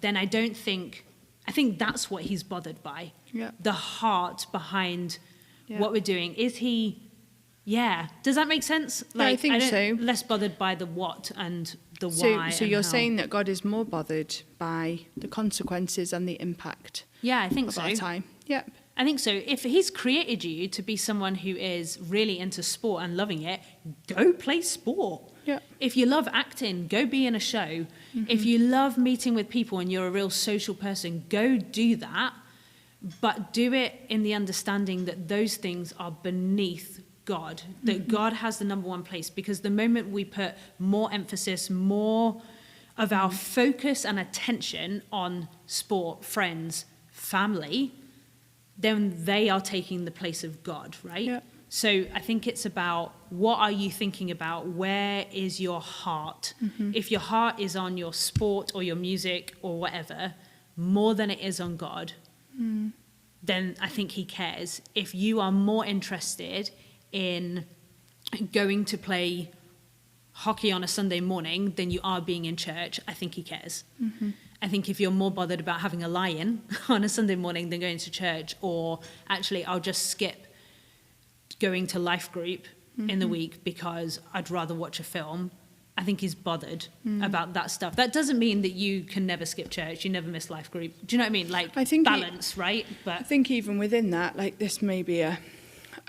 S1: then I think that's what he's bothered by.
S2: Yeah.
S1: The heart behind
S2: Yeah.
S1: what we're doing. Is he, does that make sense?
S2: Yeah, I think so.
S1: Less bothered by the what and the
S2: So,
S1: why.
S2: so
S1: and
S2: you're
S1: how.
S2: saying that God is more bothered by the consequences and the impact
S1: Yeah, I think
S2: of
S1: so.
S2: our time. Yep.
S1: I think so. If he's created you to be someone who is really into sport and loving it, go play sport.
S2: Yeah.
S1: If you love acting, go be in a show. If you love meeting with people and you're a real social person, go do that. But do it in the understanding that those things are beneath God, that God has the number one place. Because the moment we put more emphasis, more of our focus and attention on sport, friends, family, then they are taking the place of God, right?
S2: Yeah.
S1: So I think it's about, what are you thinking about? Where is your heart? If your heart is on your sport or your music or whatever, more than it is on God, then I think he cares. If you are more interested in going to play hockey on a Sunday morning than you are being in church, I think he cares. I think if you're more bothered about having a lie-in on a Sunday morning than going to church, or actually I'll just skip going to life group in the week because I'd rather watch a film, I think he's bothered about that stuff. That doesn't mean that you can never skip church, you never miss life group. Do you know what I mean? Like,
S2: I think
S1: balance, right?
S2: I
S1: But
S2: think even within that, like, this may be a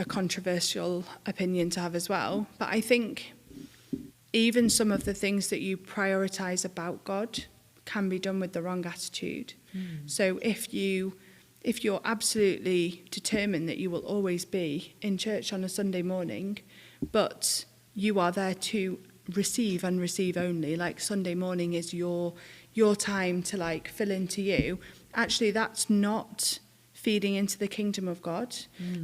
S2: controversial opinion to have as well, but I think even some of the things that you prioritize about God can be done with the wrong attitude. So if you're absolutely determined that you will always be in church on a Sunday morning, but you are there to receive and receive only. Like Sunday morning is your time to like fill into you. Actually, that's not feeding into the kingdom of God.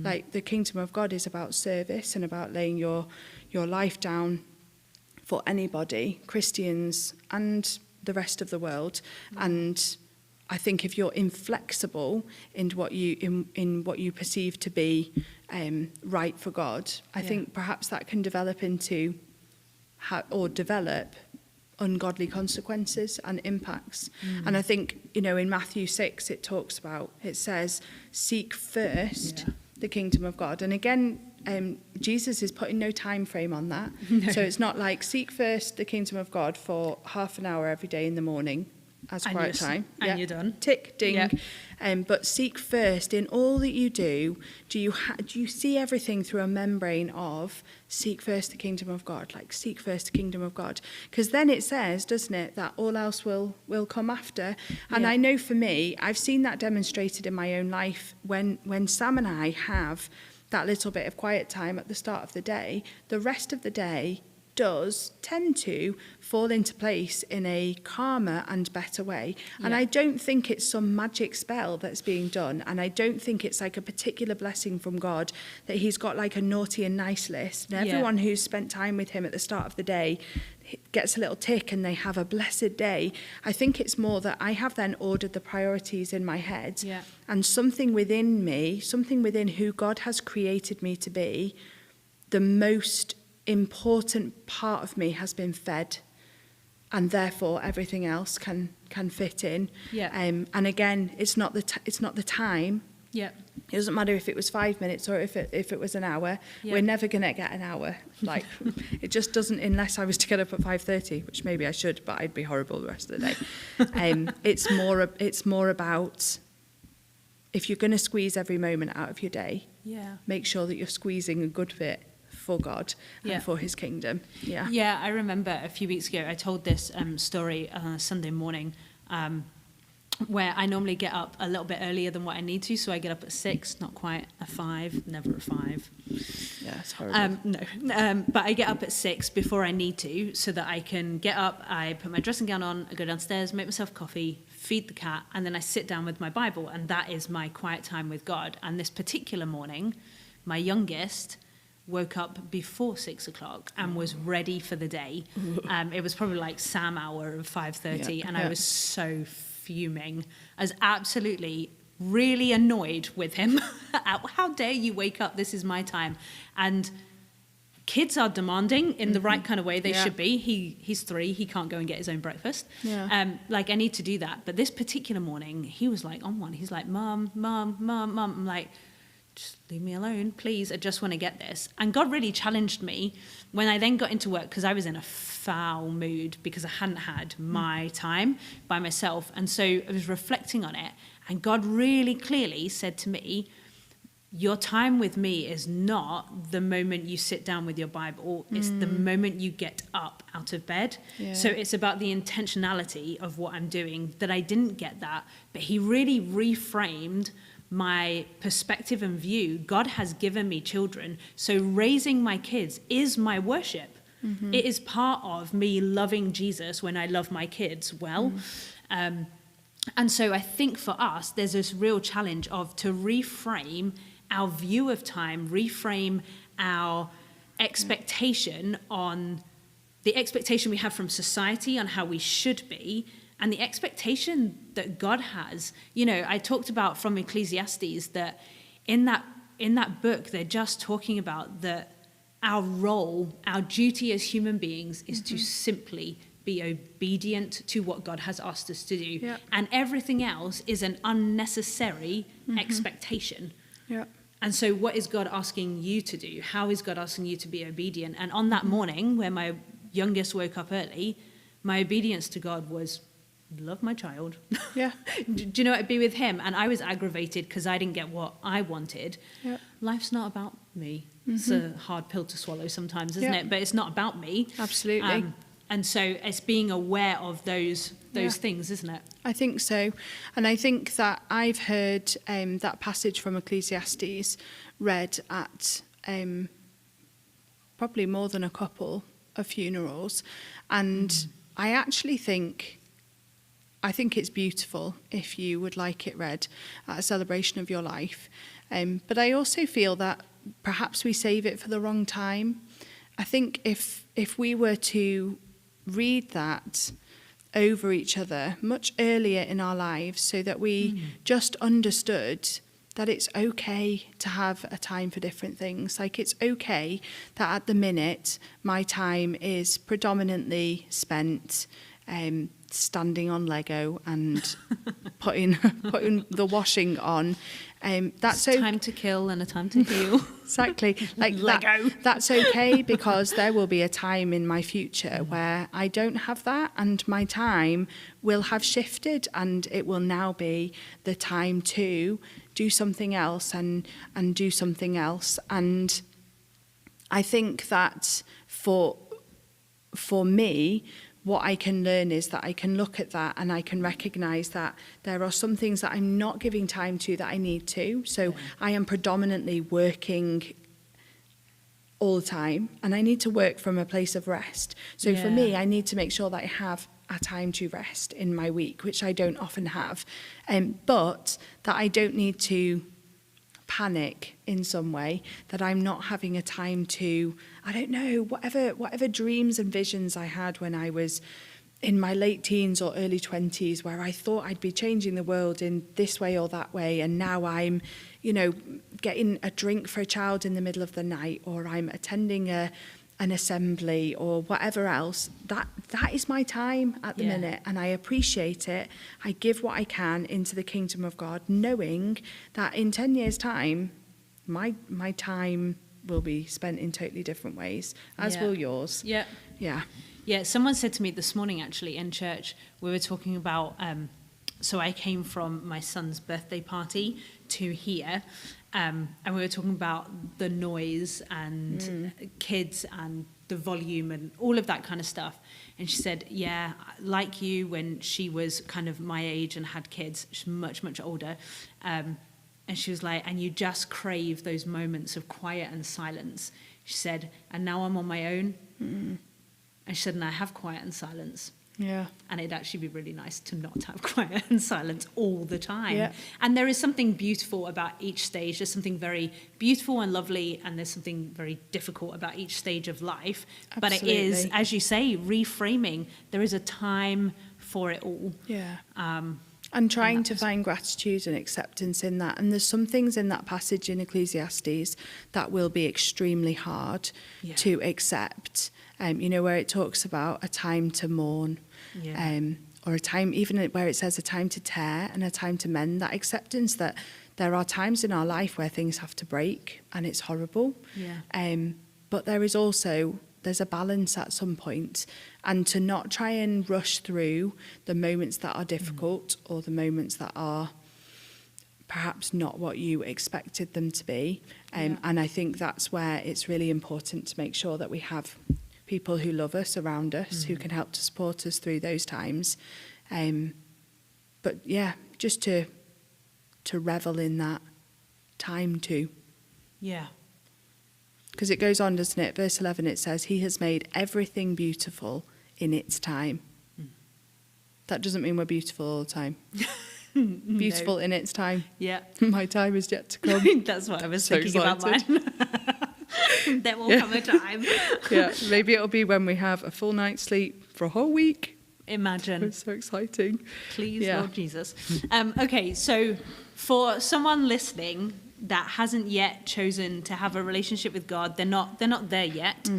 S2: Like the kingdom of God is about service and about laying your life down for anybody, Christians and the rest of the world. And I think if you're inflexible in what you perceive to be right for God, I think perhaps that can develop into develop ungodly consequences and impacts. And I think, in Matthew 6, it says, seek first the kingdom of God. And again, Jesus is putting no time frame on that. No. So it's not like seek first the kingdom of God for half an hour every day in the morning as quiet time.
S1: And you're done.
S2: Tick, ding. Yeah. But seek first in all that you do. Do you see everything through a membrane of seek first the kingdom of God? Like seek first the kingdom of God. Because then it says, doesn't it, that all else will come after. And I know for me, I've seen that demonstrated in my own life when Sam and I have that little bit of quiet time at the start of the day, the rest of the day does tend to fall into place in a calmer and better way. And I don't think it's some magic spell that's being done, and I don't think it's like a particular blessing from God that he's got like a naughty and nice list, and everyone who's spent time with him at the start of the day gets a little tick and they have a blessed day. I think it's more that I have then ordered the priorities in my head, and something within me, something within who God has created me to be, the most important part of me has been fed, and therefore everything else can fit in. And again, it's not the time. It doesn't matter if it was 5 minutes or if it was an hour. We're never gonna get an hour. Like it just doesn't, unless I was to get up at 5:30, which maybe I should, but I'd be horrible the rest of the day. It's more about, if you're gonna squeeze every moment out of your day, make sure that you're squeezing a good bit for God and for his kingdom.
S1: I remember a few weeks ago I told this story on a Sunday morning where I normally get up a little bit earlier than what I need to, so I get up at 6, not quite a 5, never a 5.
S2: It's horrible.
S1: But I get up at 6 before I need to, so that I can get up, I put my dressing gown on, I go downstairs, make myself coffee, feed the cat, and then I sit down with my Bible, and that is my quiet time with God. And this particular morning, my youngest woke up before 6 o'clock and was ready for the day. It was probably like Sam hour of 5:30, and I was so fuming. I was absolutely really annoyed with him. How dare you wake up? This is my time. And kids are demanding in the right kind of way. They should be. He's 3. He can't go and get his own breakfast. Like I need to do that. But this particular morning, he was like on one. He's like, Mom. I'm like, just leave me alone, please. I just want to get this. And God really challenged me when I then got into work, because I was in a foul mood because I hadn't had my time by myself. And so I was reflecting on it. And God really clearly said to me, your time with me is not the moment you sit down with your Bible. It's the moment you get up out of bed. So it's about the intentionality of what I'm doing, that I didn't get that. But he really reframed my perspective and view. God has given me children, so raising my kids is my worship. It is part of me loving Jesus when I love my kids well. And so I think for us, there's this real challenge to reframe our view of time, reframe our expectation on the expectation we have from society on how we should be, and the expectation that God has. I talked about from Ecclesiastes that in that book, they're just talking about that our role, our duty as human beings is to simply be obedient to what God has asked us to do. And everything else is an unnecessary expectation. And so what is God asking you to do? How is God asking you to be obedient? And on that morning where my youngest woke up early, my obedience to God was, love my child. Do you know what? Be with him. And I was aggravated because I didn't get what I wanted. Life's not about me. It's a hard pill to swallow sometimes, isn't it? But it's not about me.
S2: Absolutely.
S1: And so it's being aware of those things, isn't it?
S2: I think so. And I think that I've heard that passage from Ecclesiastes read at probably more than a couple of funerals. And I actually think it's beautiful if you would like it read at a celebration of your life. But I also feel that perhaps we save it for the wrong time. I think if we were to read that over each other much earlier in our lives, so that we just understood that it's okay to have a time for different things. Like, it's okay that at the minute my time is predominantly spent standing on Lego and putting the washing on. That's
S1: a time to kill and a time to heal.
S2: Exactly. Like
S1: Lego.
S2: That's okay, because there will be a time in my future where I don't have that, and my time will have shifted, and it will now be the time to do something else and do something else. And I think that for me, what I can learn is that I can look at that and I can recognise that there are some things that I'm not giving time to that I need to. So I am predominantly working all the time, and I need to work from a place of rest. So for me, I need to make sure that I have a time to rest in my week, which I don't often have, but that I don't need to panic in some way that I'm not having a time to, I don't know, whatever dreams and visions I had when I was in my late teens or early 20s, where I thought I'd be changing the world in this way or that way, and now I'm, getting a drink for a child in the middle of the night, or I'm attending an assembly or whatever else. That is my time at the minute, and I appreciate it. I give what I can into the kingdom of God, knowing that in 10 years' time, my time will be spent in totally different ways, as will yours.
S1: Yeah. Someone said to me this morning, actually, in church, we were talking about, so I came from my son's birthday party to here, and we were talking about the noise and kids and the volume and all of that kind of stuff. And she said, yeah, like you, when she was kind of my age and had kids, she's much, much older. And she was like, and you just crave those moments of quiet and silence. She said, and now I'm on my own. And she said, and I have quiet and silence.
S2: Yeah.
S1: And it'd actually be really nice to not have quiet and silence all the time.
S2: Yeah.
S1: And there is something beautiful about each stage. There's something very beautiful and lovely, and there's something very difficult about each stage of life.
S2: Absolutely.
S1: But it is, as you say, reframing. There is a time for it all.
S2: Yeah. And trying to find gratitude and acceptance in that. And there's some things in that passage in Ecclesiastes that will be extremely hard to accept. Where it talks about a time to mourn, or a time, even where it says a time to tear and a time to mend, that acceptance that there are times in our life where things have to break and it's horrible. But there's a balance at some point, and to not try and rush through the moments that are difficult or the moments that are perhaps not what you expected them to be. And I think that's where it's really important to make sure that we have people who love us around us, who can help to support us through those times. But yeah, just to revel in that time too.
S1: Yeah.
S2: Because it goes on, doesn't it? Verse 11, it says, he has made everything beautiful in its time. That doesn't mean we're beautiful all the time. Beautiful in its time.
S1: Yeah.
S2: My time is yet to come.
S1: That's what I was
S2: So
S1: thinking about mine. There will come a time.
S2: Yeah, maybe it'll be when we have a full night's sleep for a whole week.
S1: Imagine.
S2: It's so exciting.
S1: Please, Lord Jesus. Okay, so for someone listening that hasn't yet chosen to have a relationship with God, they're not there yet.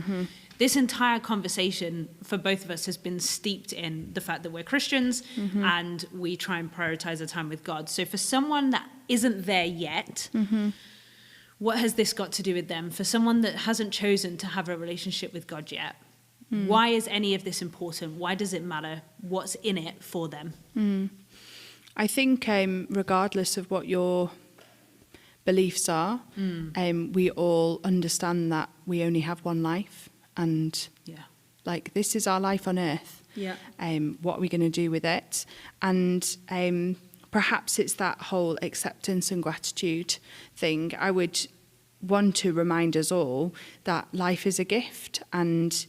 S1: This entire conversation for both of us has been steeped in the fact that we're Christians and we try and prioritize our time with God. So for someone that isn't there yet, what has this got to do with them? For someone that hasn't chosen to have a relationship with God yet, why is any of this important? Why does it matter? What's in it for them?
S2: I think regardless of what your beliefs are, we all understand that we only have one life, and like, this is our life on earth. What are we going to do with it? And perhaps it's that whole acceptance and gratitude thing. I would want to remind us all that life is a gift, and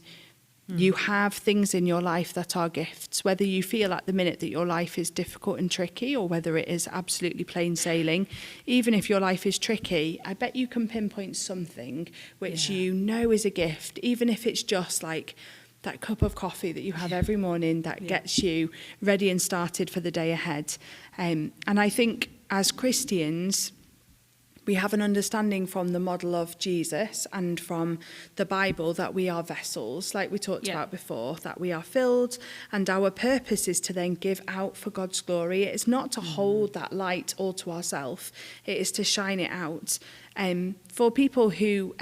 S2: you have things in your life that are gifts, whether you feel at the minute that your life is difficult and tricky or whether it is absolutely plain sailing. Even if your life is tricky, I bet you can pinpoint something which you know is a gift, even if it's just like that cup of coffee that you have every morning that gets you ready and started for the day ahead. And I think as Christians, we have an understanding from the model of Jesus and from the Bible that we are vessels, like we talked about before, that we are filled, and our purpose is to then give out for God's glory. It's not to hold that light all to ourselves, it is to shine it out. For people who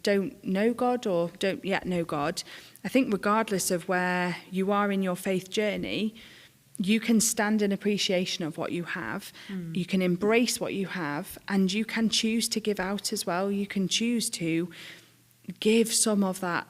S2: don't know God or don't yet know God, I think regardless of where you are in your faith journey, you can stand in appreciation of what you have. You can embrace what you have, and you can choose to give out as well. You can choose to give some of that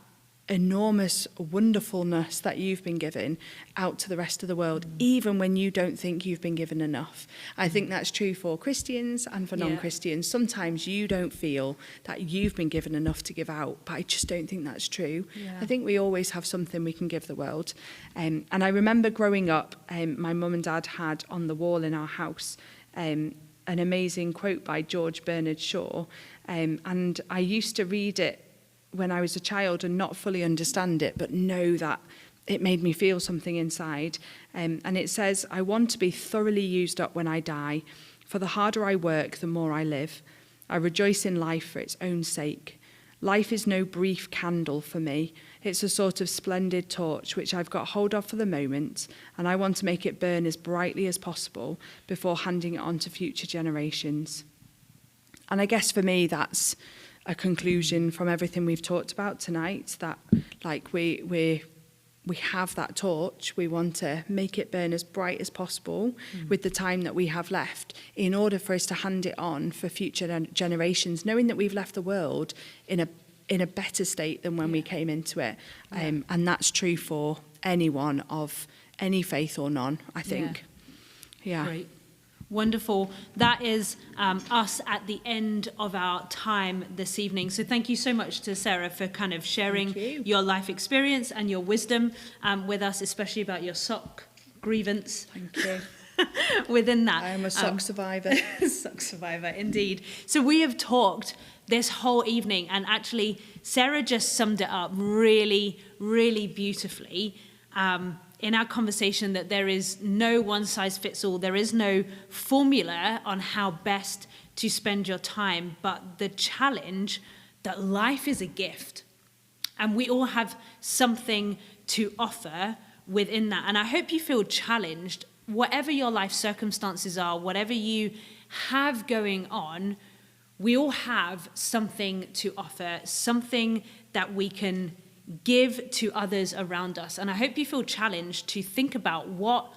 S2: enormous wonderfulness that you've been given out to the rest of the world, even when you don't think you've been given enough. I think that's true for Christians and for non-Christians. Sometimes you don't feel that you've been given enough to give out, but I just don't think that's true. I think we always have something we can give the world. And I remember growing up, my mum and dad had on the wall in our house an amazing quote by George Bernard Shaw, and I used to read it when I was a child and not fully understand it, but know that it made me feel something inside. And it says, "I want to be thoroughly used up when I die, for the harder I work, the more I live. I rejoice in life for its own sake. Life is no brief candle for me. It's a sort of splendid torch which I've got hold of for the moment, and I want to make it burn as brightly as possible before handing it on to future generations." And I guess for me, that's a conclusion from everything we've talked about tonight, that like we have that torch, we want to make it burn as bright as possible with the time that we have left, in order for us to hand it on for future generations, knowing that we've left the world in a better state than when we came into it. And that's true for anyone of any faith or none, I think.
S1: Great. Wonderful. That is us at the end of our time this evening. So thank you so much to Sarah for kind of sharing your life experience and your wisdom with us, especially about your sock grievance.
S2: Thank you.
S1: Within that.
S2: I am a sock survivor.
S1: Sock survivor, indeed. So we have talked this whole evening, and actually Sarah just summed it up really, really beautifully. In our conversation, that there is no one size fits all. There is no formula on how best to spend your time, but the challenge that life is a gift, and we all have something to offer within that. And I hope you feel challenged, whatever your life circumstances are, whatever you have going on, we all have something to offer, something that we can give to others around us. And I hope you feel challenged to think about what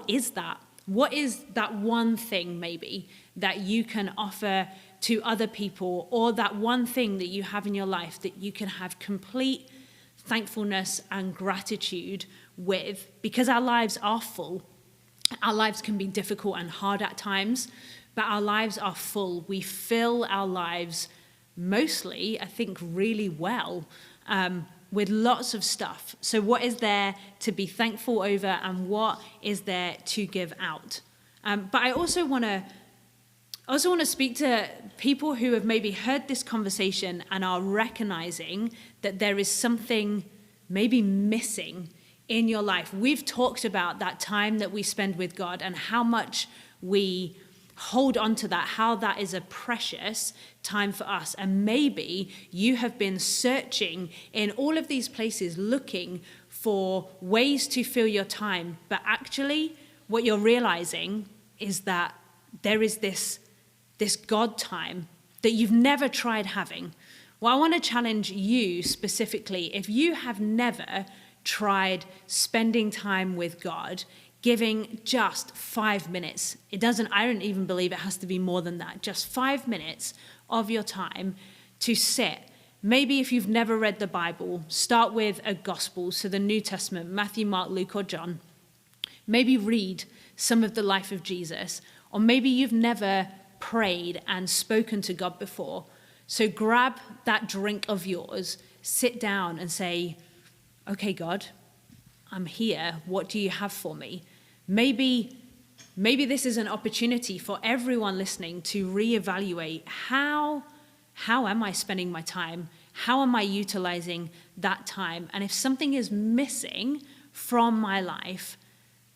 S1: is that? What is that one thing maybe that you can offer to other people, or that one thing that you have in your life that you can have complete thankfulness and gratitude with? Because our lives are full. Our lives can be difficult and hard at times, but our lives are full. We fill our lives mostly, I think, really well, with lots of stuff. So what is there to be thankful over, and what is there to give out? But I also want to speak to people who have maybe heard this conversation and are recognizing that there is something maybe missing in your life. We've talked about that time that we spend with God and how much we hold on to that, how that is a precious time for us. And maybe you have been searching in all of these places looking for ways to fill your time, but actually what you're realizing is that there is this God time that you've never tried having. Well, I want to challenge you specifically. If you have never tried spending time with God, giving just 5 minutes. I don't even believe it has to be more than that. Just 5 minutes of your time to sit. Maybe if you've never read the Bible, start with a gospel, so the New Testament, Matthew, Mark, Luke, or John. Maybe read some of the life of Jesus. Or maybe you've never prayed and spoken to God before. So grab that drink of yours, sit down and say, okay, God, I'm here. What do you have for me? Maybe this is an opportunity for everyone listening to reevaluate how am I spending my time? How am I utilizing that time? And if something is missing from my life,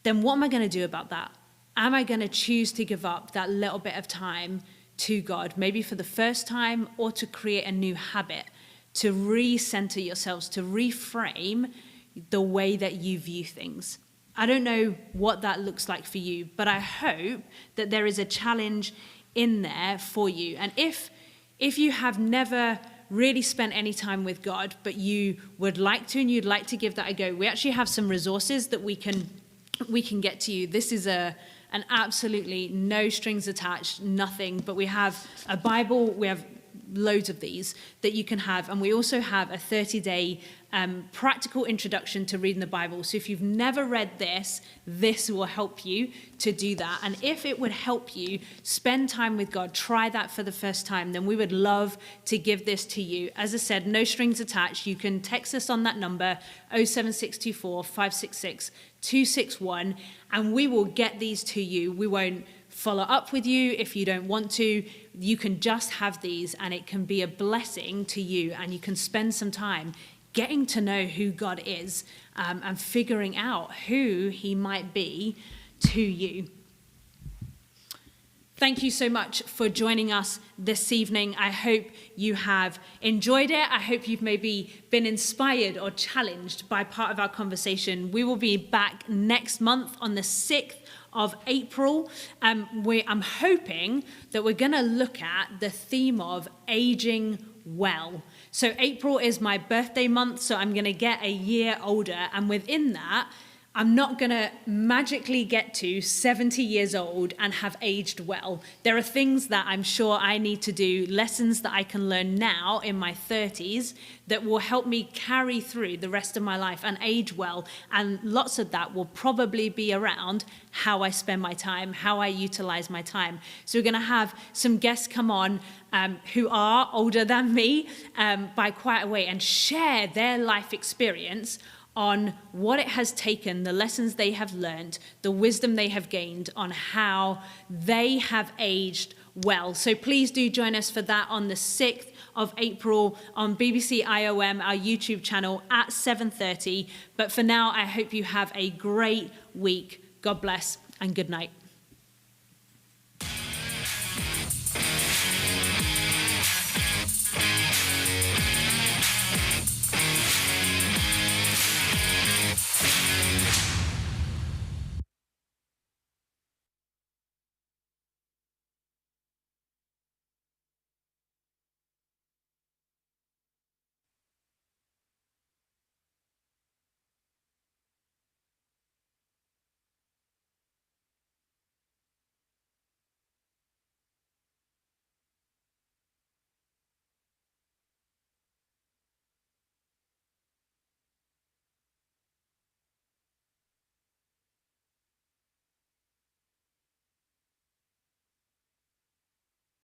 S1: then what am I going to do about that? Am I going to choose to give up that little bit of time to God, maybe for the first time, or to create a new habit, to recenter yourselves, to reframe the way that you view things? I don't know what that looks like for you, but I hope that there is a challenge in there for you. And if you have never really spent any time with God, but you would like to and you'd like to give that a go, we actually have some resources that we can get to you. This is an absolutely no strings attached, nothing, but we have a Bible, we have loads of these that you can have, and we also have a 30-day practical introduction to reading the Bible. So if you've never read this will help you to do that. And if it would help you spend time with God, try that for the first time, then we would love to give this to you. As I said, no strings attached. You can text us on that number, 07624 566 261, and we will get these to you. We won't follow up with you if you don't want to. You can just have these, and it can be a blessing to you, and you can spend some time getting to know who God is, and figuring out who he might be to you. Thank you so much for joining us this evening. I hope you have enjoyed it. I hope you've maybe been inspired or challenged by part of our conversation. We will be back next month on the 6th of April. I'm hoping that we're going to look at the theme of aging well. So April is my birthday month, so I'm going to get a year older, and within that, I'm not going to magically get to 70 years old and have aged well. There are things that I'm sure I need to do, lessons that I can learn now in my 30s that will help me carry through the rest of my life and age well. And lots of that will probably be around how I spend my time, how I utilize my time. So we're going to have some guests come on who are older than me by quite a way and share their life experience on what it has taken, the lessons they have learned, the wisdom they have gained on how they have aged well. So please do join us for that on the 6th of April on BBC IOM, our YouTube channel, at 7:30. But for now, I hope you have a great week. God bless and good night.